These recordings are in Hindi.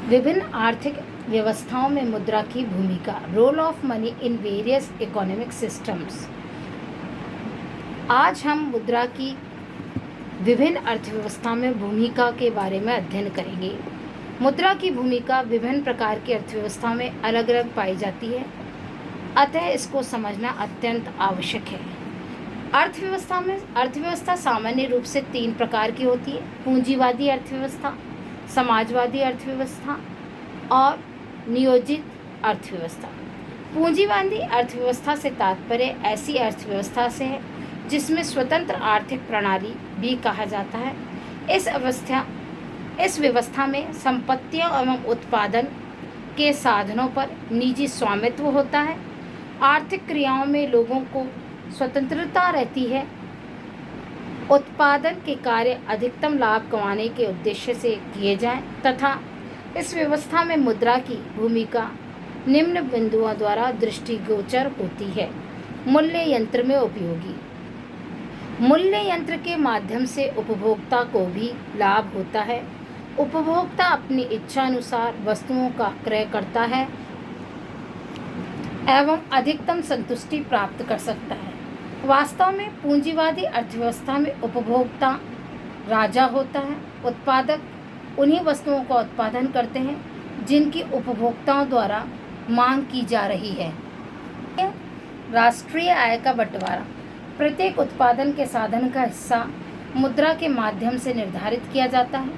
विभिन्न आर्थिक व्यवस्थाओं में मुद्रा की भूमिका, role of money in various economic systems. आज हम मुद्रा की विभिन्न अर्थव्यवस्था में भूमिका के बारे में अध्ययन करेंगे। मुद्रा की भूमिका विभिन्न प्रकार की अर्थव्यवस्था में अलग अलग पाई जाती है, अतः इसको समझना अत्यंत आवश्यक है। अर्थव्यवस्था सामान्य रूप से 3 प्रकार की होती है: पूंजीवादी अर्थव्यवस्था, समाजवादी अर्थव्यवस्था और नियोजित अर्थव्यवस्था। पूंजीवादी अर्थव्यवस्था से तात्पर्य ऐसी अर्थव्यवस्था से है जिसमें स्वतंत्र आर्थिक प्रणाली भी कहा जाता है। इस व्यवस्था में संपत्तियों एवं उत्पादन के साधनों पर निजी स्वामित्व होता है। आर्थिक क्रियाओं में लोगों को स्वतंत्रता रहती है। उत्पादन के कार्य अधिकतम लाभ कमाने के उद्देश्य से किए जाएं तथा इस व्यवस्था में मुद्रा की भूमिका निम्न बिंदुओं द्वारा दृष्टिगोचर होती है। मूल्य यंत्र में उपयोगी। मूल्य यंत्र के माध्यम से उपभोक्ता को भी लाभ होता है। उपभोक्ता अपनी इच्छा अनुसार वस्तुओं का क्रय करता है एवं अधिकतम संतुष्टि प्राप्त कर सकता है। वास्तव में पूंजीवादी अर्थव्यवस्था में उपभोक्ता राजा होता है। उत्पादक उन्हीं वस्तुओं का उत्पादन करते हैं जिनकी उपभोक्ताओं द्वारा मांग की जा रही है। राष्ट्रीय आय का बंटवारा। प्रत्येक उत्पादन के साधन का हिस्सा मुद्रा के माध्यम से निर्धारित किया जाता है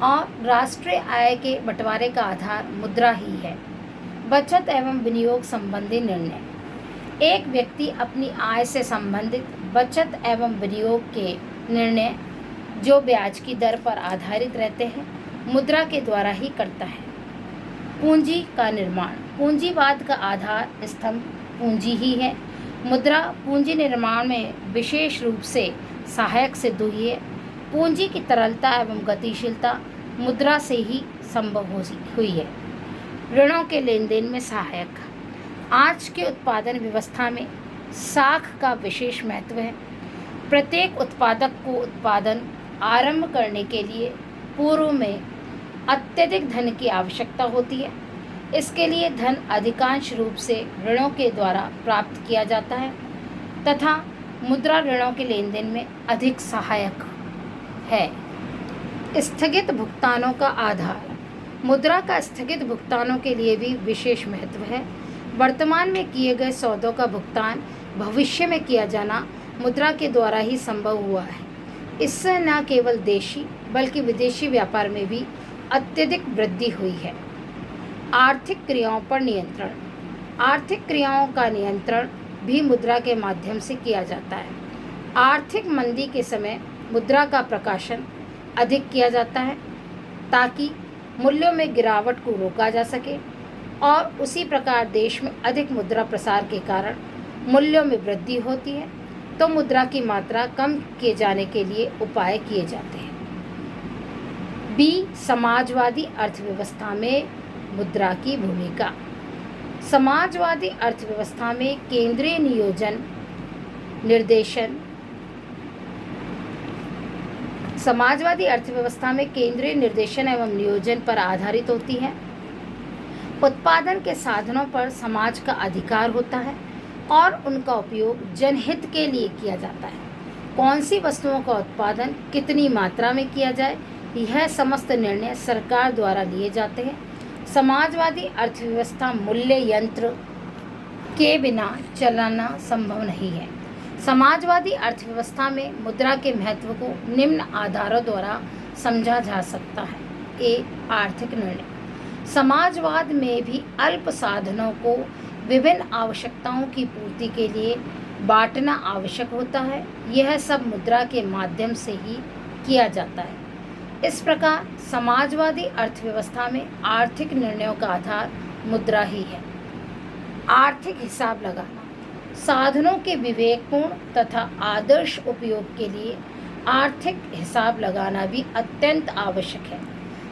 और राष्ट्रीय आय के बंटवारे का आधार मुद्रा ही है। बचत एवं विनियोग संबंधी निर्णय। एक व्यक्ति अपनी आय से संबंधित बचत एवं विनियोग के निर्णय, जो ब्याज की दर पर आधारित रहते हैं, मुद्रा के द्वारा ही करता है। पूंजी का निर्माण। पूंजीवाद का आधार स्तंभ पूंजी ही है। मुद्रा पूंजी निर्माण में विशेष रूप से सहायक सिद्ध हुई है। पूंजी की तरलता एवं गतिशीलता मुद्रा से ही संभव हुई है। ऋणों के लेन देन में सहायक। आज के उत्पादन व्यवस्था में साख का विशेष महत्व है। प्रत्येक उत्पादक को उत्पादन आरंभ करने के लिए पूर्व में अत्यधिक धन की आवश्यकता होती है। इसके लिए धन अधिकांश रूप से ऋणों के द्वारा प्राप्त किया जाता है तथा मुद्रा ऋणों के लेन देन में अधिक सहायक है। स्थगित भुगतानों का आधार। मुद्रा का स्थगित भुगतानों के लिए भी विशेष महत्व है। वर्तमान में किए गए सौदों का भुगतान भविष्य में किया जाना मुद्रा के द्वारा ही संभव हुआ है। इससे न केवल देशी बल्कि विदेशी व्यापार में भी अत्यधिक वृद्धि हुई है। आर्थिक क्रियाओं पर नियंत्रण। आर्थिक क्रियाओं का नियंत्रण भी मुद्रा के माध्यम से किया जाता है। आर्थिक मंदी के समय मुद्रा का प्रकाशन अधिक किया जाता है ताकि मूल्यों में गिरावट को रोका जा सके और उसी प्रकार देश में अधिक मुद्रा प्रसार के कारण मूल्यों में वृद्धि होती है तो मुद्रा की मात्रा कम किए जाने के लिए उपाय किए जाते हैं। बी, समाजवादी अर्थव्यवस्था में मुद्रा की भूमिका। समाजवादी अर्थव्यवस्था में केंद्रीय नियोजन निर्देशन। समाजवादी अर्थव्यवस्था में केंद्रीय निर्देशन एवं नियोजन पर आधारित होती है। उत्पादन के साधनों पर समाज का अधिकार होता है और उनका उपयोग जनहित के लिए किया जाता है। कौन सी वस्तुओं का उत्पादन कितनी मात्रा में किया जाए, यह समस्त निर्णय सरकार द्वारा लिए जाते हैं। समाजवादी अर्थव्यवस्था मूल्य यंत्र के बिना चलाना संभव नहीं है। समाजवादी अर्थव्यवस्था में मुद्रा के महत्व को निम्न आधारों द्वारा समझा जा सकता है। ए, आर्थिक निर्णय। समाजवाद में भी अल्प साधनों को विभिन्न आवश्यकताओं की पूर्ति के लिए बांटना आवश्यक होता है। यह सब मुद्रा के माध्यम से ही किया जाता है। इस प्रकार समाजवादी अर्थव्यवस्था में आर्थिक निर्णयों का आधार मुद्रा ही है। आर्थिक हिसाब लगाना। साधनों के विवेकपूर्ण तथा आदर्श उपयोग के लिए आर्थिक हिसाब लगाना भी अत्यंत आवश्यक है।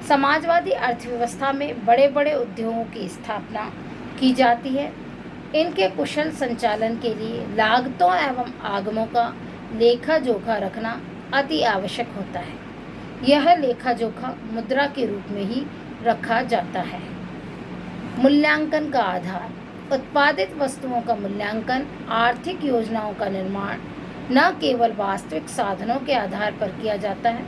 समाजवादी अर्थव्यवस्था में बड़े बड़े उद्योगों की स्थापना की जाती है। इनके कुशल संचालन के लिए लागतों एवं आगमों का लेखा जोखा रखना अति आवश्यक होता है। यह लेखा जोखा मुद्रा के रूप में ही रखा जाता है। मूल्यांकन का आधार। उत्पादित वस्तुओं का मूल्यांकन आर्थिक योजनाओं का निर्माण न केवल वास्तविक साधनों के आधार पर किया जाता है,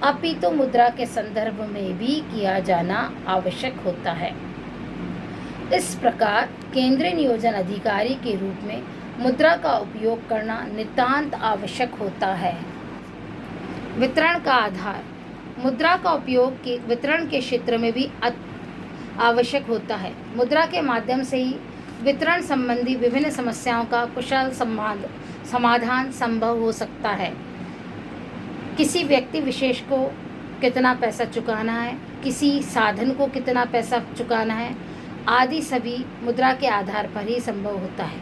अपितु मुद्रा के संदर्भ में भी किया जाना आवश्यक होता है। इस प्रकार केंद्रीय नियोजन अधिकारी के रूप में मुद्रा का उपयोग करना नितांत आवश्यक होता है। वितरण का आधार। मुद्रा का उपयोग के वितरण के क्षेत्र में भी आवश्यक होता है। मुद्रा के माध्यम से ही वितरण संबंधी विभिन्न समस्याओं का कुशल समाधान संभव हो सकता है। किसी व्यक्ति विशेष को कितना पैसा चुकाना है, किसी साधन को कितना पैसा चुकाना है, आदि सभी मुद्रा के आधार पर ही संभव होता है।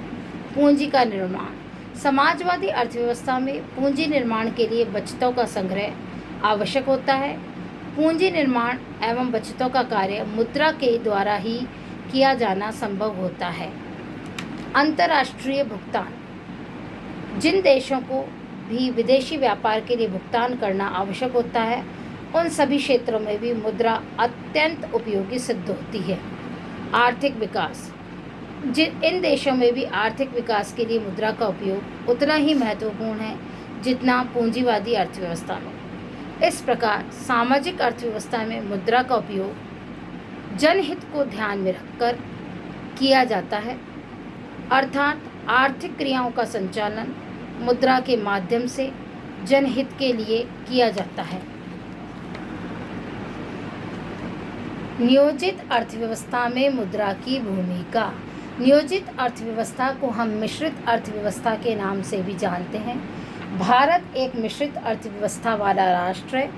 पूंजी का निर्माण। समाजवादी अर्थव्यवस्था में पूंजी निर्माण के लिए बचतों का संग्रह आवश्यक होता है। पूंजी निर्माण एवं बचतों का कार्य मुद्रा के द्वारा ही किया जाना संभव होता है। अंतर्राष्ट्रीय भुगतान। जिन देशों को भी विदेशी व्यापार के लिए भुगतान करना आवश्यक होता है, उन सभी क्षेत्रों में भी मुद्रा अत्यंत उपयोगी सिद्ध होती है। आर्थिक विकास। इन देशों में भी आर्थिक विकास के लिए मुद्रा का उपयोग उतना ही महत्वपूर्ण है जितना पूंजीवादी अर्थव्यवस्था में। इस प्रकार सामाजिक अर्थव्यवस्था में मुद्रा का उपयोग जनहित को ध्यान में रखकर किया जाता है, अर्थात आर्थिक क्रियाओं का संचालन मुद्रा के माध्यम से जनहित के लिए किया जाता है। नियोजित अर्थव्यवस्था में मुद्रा की भूमिका। नियोजित अर्थव्यवस्था को हम मिश्रित अर्थव्यवस्था के नाम से भी जानते हैं। भारत एक मिश्रित अर्थव्यवस्था वाला राष्ट्र है।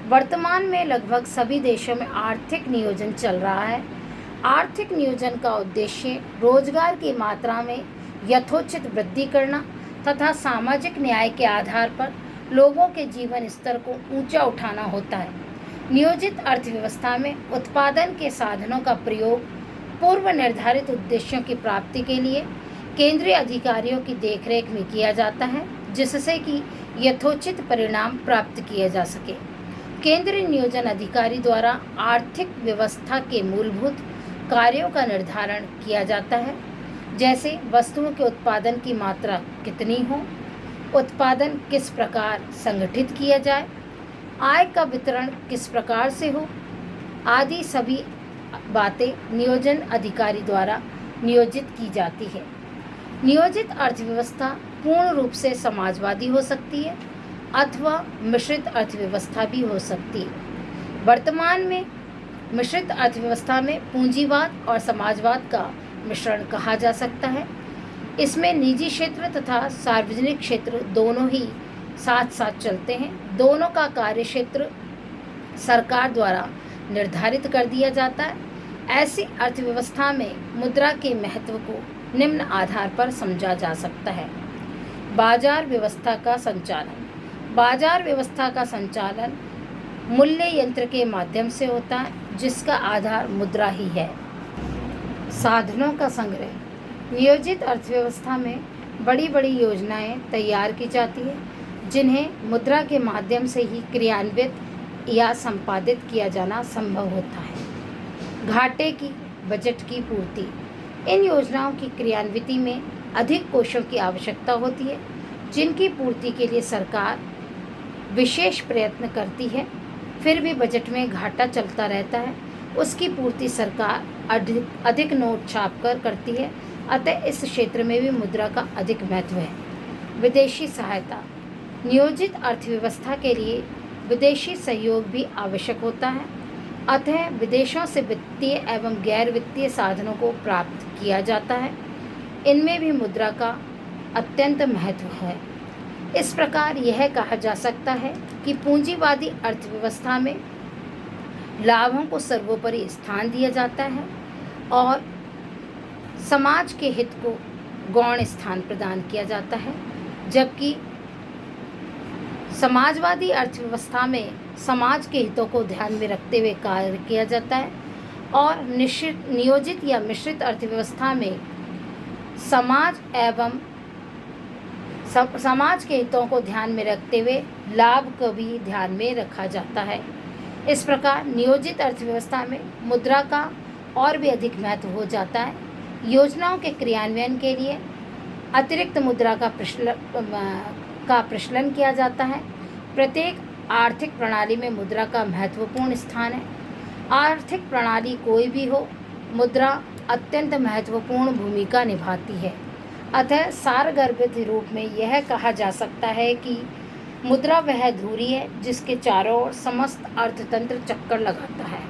वर्तमान में लगभग सभी देशों में आर्थिक नियोजन चल रहा है। आर्थिक नियोजन का उद्देश्य रोजगार की मात्रा में यथोचित वृद्धि करना तथा सामाजिक न्याय के आधार पर लोगों के जीवन स्तर को ऊंचा उठाना होता है। नियोजित अर्थव्यवस्था में उत्पादन के साधनों का प्रयोग पूर्व निर्धारित उद्देश्यों की प्राप्ति के लिए केंद्रीय अधिकारियों की देखरेख में किया जाता है, जिससे कि यथोचित परिणाम प्राप्त किए जा सके। केंद्रीय नियोजन अधिकारी द्वारा आर्थिक व्यवस्था के मूलभूत कार्यों का निर्धारण किया जाता है, जैसे वस्तुओं के उत्पादन की मात्रा कितनी हो, उत्पादन किस प्रकार संगठित किया जाए, आय का वितरण किस प्रकार से हो, आदि सभी बातें नियोजन अधिकारी द्वारा नियोजित की जाती है। नियोजित अर्थव्यवस्था पूर्ण रूप से समाजवादी हो सकती है अथवा मिश्रित अर्थव्यवस्था भी हो सकती है। वर्तमान में मिश्रित अर्थव्यवस्था में पूंजीवाद और समाजवाद का मिश्रण कहा जा सकता है। इसमें निजी क्षेत्र तथा सार्वजनिक क्षेत्र दोनों ही साथ साथ चलते हैं। दोनों का कार्य क्षेत्र सरकार द्वारा निर्धारित कर दिया जाता है। ऐसी अर्थव्यवस्था में मुद्रा के महत्व को निम्न आधार पर समझा जा सकता है। बाजार व्यवस्था का संचालन। बाजार व्यवस्था का संचालन मूल्य यंत्र के माध्यम से होता है, जिसका आधार मुद्रा ही है। साधनों का संग्रह। नियोजित अर्थव्यवस्था में बड़ी बड़ी योजनाएं तैयार की जाती है, जिन्हें मुद्रा के माध्यम से ही क्रियान्वित या संपादित किया जाना संभव होता है। घाटे की बजट की पूर्ति। इन योजनाओं की क्रियान्विति में अधिक कोषों की आवश्यकता होती है, जिनकी पूर्ति के लिए सरकार विशेष प्रयत्न करती है। फिर भी बजट में घाटा चलता रहता है। उसकी पूर्ति सरकार अधिक नोट छापकर करती है। अतः इस क्षेत्र में भी मुद्रा का अधिक महत्व है। विदेशी सहायता। नियोजित अर्थव्यवस्था के लिए विदेशी सहयोग भी आवश्यक होता है। अतः विदेशों से वित्तीय एवं गैर वित्तीय साधनों को प्राप्त किया जाता है। इनमें भी मुद्रा का अत्यंत महत्व है। इस प्रकार यह कहा जा सकता है कि पूंजीवादी अर्थव्यवस्था में लाभों को सर्वोपरि स्थान दिया जाता है और समाज के हित को गौण स्थान प्रदान किया जाता है, जबकि समाजवादी अर्थव्यवस्था में समाज के हितों को ध्यान में रखते हुए कार्य किया जाता है और नियोजित या मिश्रित अर्थव्यवस्था में समाज के हितों को ध्यान में रखते हुए लाभ को भी ध्यान में रखा जाता है। इस प्रकार नियोजित अर्थव्यवस्था में मुद्रा का और भी अधिक महत्व हो जाता है। योजनाओं के क्रियान्वयन के लिए अतिरिक्त मुद्रा का प्रचलन किया जाता है। प्रत्येक आर्थिक प्रणाली में मुद्रा का महत्वपूर्ण स्थान है। आर्थिक प्रणाली कोई भी हो, मुद्रा अत्यंत महत्वपूर्ण भूमिका निभाती है। अतः सारगर्भित रूप में यह कहा जा सकता है कि मुद्रा वह धुरी है जिसके चारों ओर समस्त अर्थतंत्र चक्कर लगाता है।